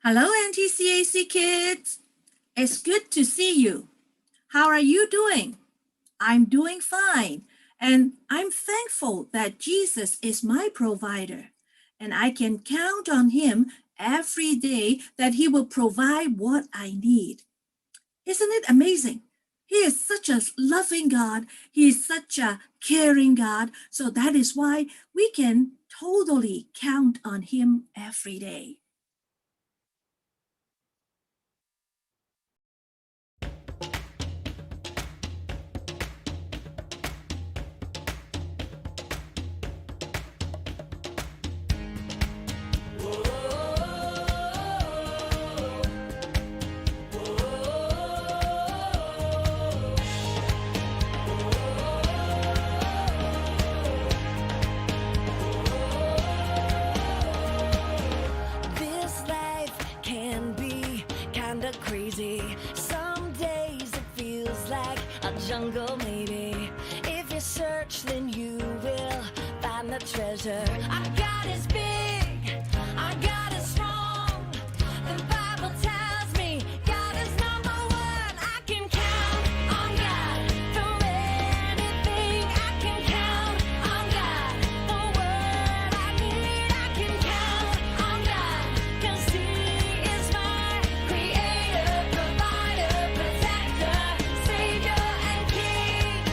Hello, NTCAC kids. It's good to see you. How are you doing? I'm doing fine, and I'm thankful that Jesus is my provider, and I can count on him every day that he will provide what I need. Isn't it amazing? He is such a loving God. He is such a caring God. So that is why we can totally count on him every day. Crazy. Some days it feels like a jungle, maybe. If you search, then you will find the treasure. Our God is big, our God is strong. The Bible tells me God is number one. I can count on God through anything. I can count on God. The word I need, I can count on God. 'Cause He is my creator, provider, protector, savior, and king.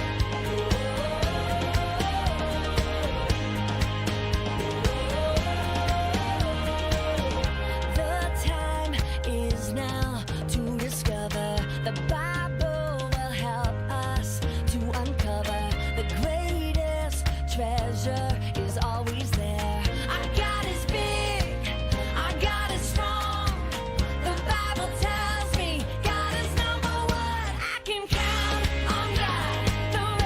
The time is now to discover. The Bible will help us to uncover the greatest treasure is always there. Our God is big, our God is strong. The Bible tells me God is number one. I can count on God through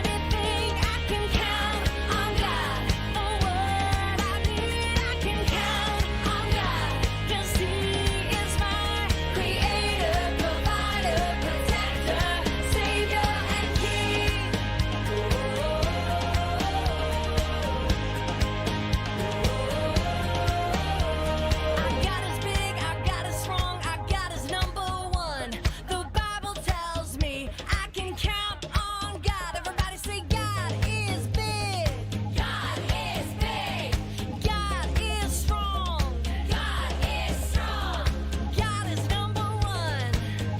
anything. I can count on God. The word I need, I can count on God. 'Cause He is my creator, provider, protector, savior, and king. Our God is big, our God is strong, our God is number one. The Bible tells me I can count on God. Everybody say God is big. God is big. God is strong. God is strong. God is number one.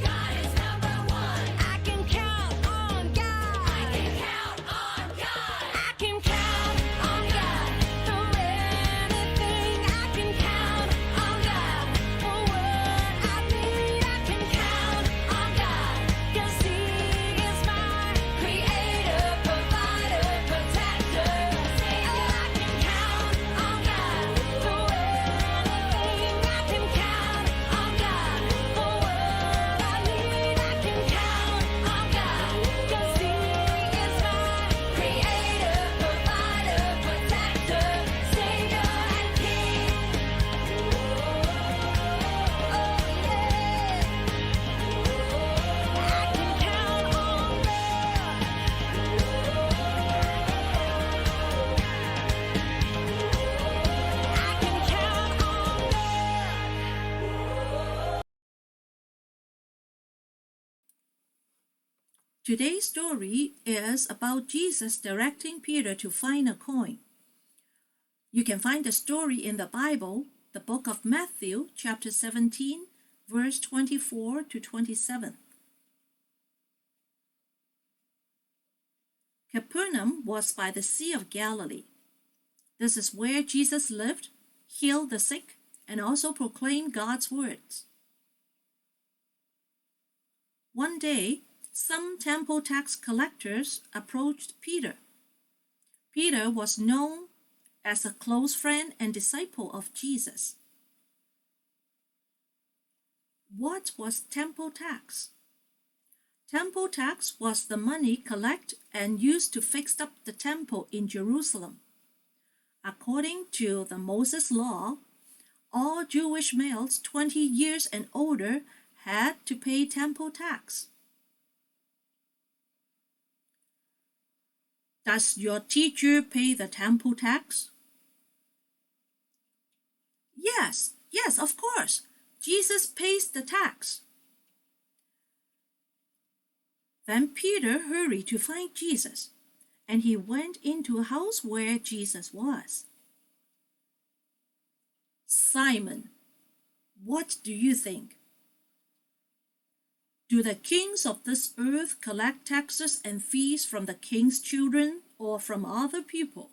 God is number one. I can count on God. I can count on God. I can count on God through anything. I can count on God. The word I need, I can count on God. 'Cause He is my creator, provider, protector, savior. I can count on God through anything. I can count on God. The word I need, I can count on God. 'Cause He is my creator, provider, protector, savior, and king. I can count on I can count on Today's story is about Jesus directing Peter to find a coin. You can find the story in the Bible, the book of Matthew, chapter 17, verse 24 to 27. Capernaum was by the Sea of Galilee. This is where Jesus lived, healed the sick, and also proclaimed God's words. One day, some temple tax collectors approached Peter. Peter was known as a close friend and disciple of Jesus. What was temple tax? Temple tax was the money collected and used to fix up the temple in Jerusalem. According to the Moses law, all Jewish males 20 years and older had to pay temple tax. Does your teacher pay the temple tax? Yes, of course. Jesus pays the tax. Then Peter hurried to find Jesus, and he went into a house where Jesus was. Simon, what do you think? Do the kings of this earth collect taxes and fees from the king's children or from other people?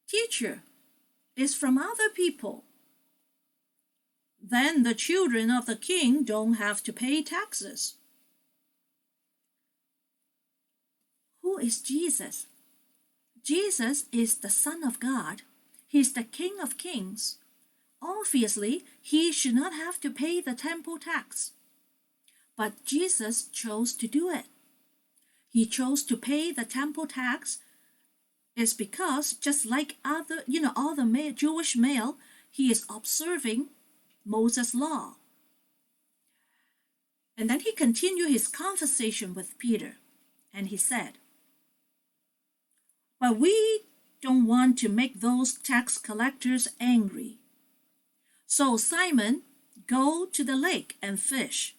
Teacher, it's from other people. Then the children of the king don't have to pay taxes. Who is Jesus? Jesus is the Son of God. He's the King of Kings. Obviously, he should not have to pay the temple tax. But Jesus chose to do it. He chose to pay the temple tax is because just like all the Jewish male, he is observing Moses' law. And then he continued his conversation with Peter, and he said, "But we don't want to make those tax collectors angry. So Simon, go to the lake and fish.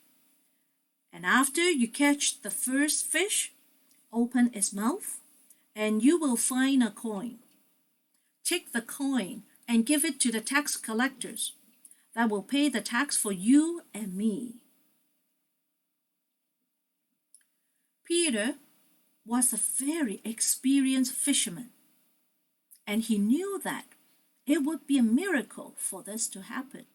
And after you catch the first fish, open its mouth, and you will find a coin. Take the coin and give it to the tax collectors. That will pay the tax for you and me." Peter was a very experienced fisherman, and he knew that it would be a miracle for this to happen.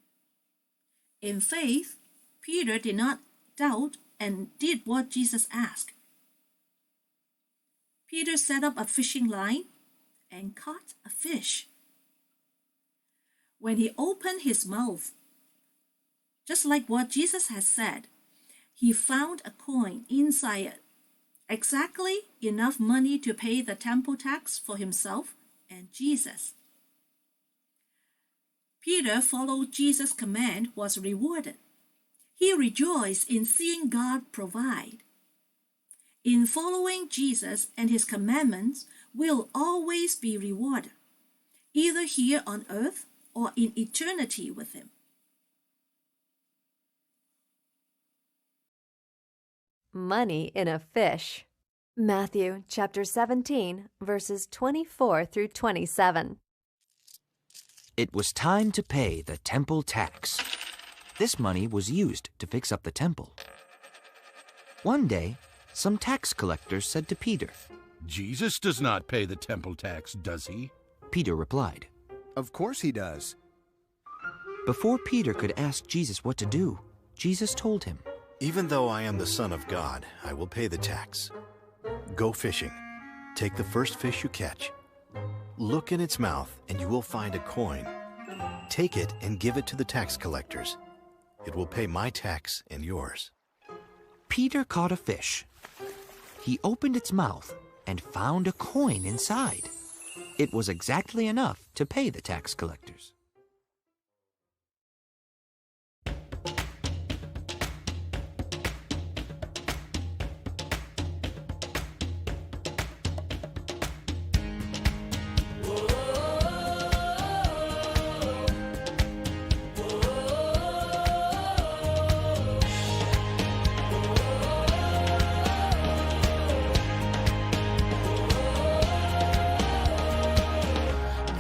In faith, Peter did not doubt and did what Jesus asked. Peter set up a fishing line and caught a fish. When he opened his mouth, just like what Jesus had said, he found a coin inside it, exactly enough money to pay the temple tax for himself and Jesus. Peter followed Jesus' command, was rewarded. He rejoiced in seeing God provide. In following Jesus and his commandments, we'll always be rewarded, either here on earth or in eternity with him. Money in a fish. Matthew chapter 17, verses 24 through 27. It was time to pay the temple tax. This money was used to fix up the temple. One day, some tax collectors said to Peter, "Jesus does not pay the temple tax, does he?" Peter replied. Of course he does. Before Peter could ask Jesus what to do, Jesus told him, Even though I am the Son of God, I will pay the tax. Go fishing. Take the first fish you catch. Look in its mouth, and you will find a coin. Take it and give it to the tax collectors. It will pay my tax and yours. Peter caught a fish. He opened its mouth and found a coin inside. It was exactly enough to pay the tax collectors.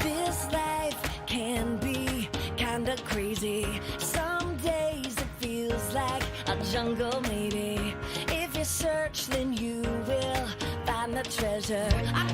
This life can be kinda crazy. Some days it feels like a jungle, maybe. If you search, then you will find the treasure. I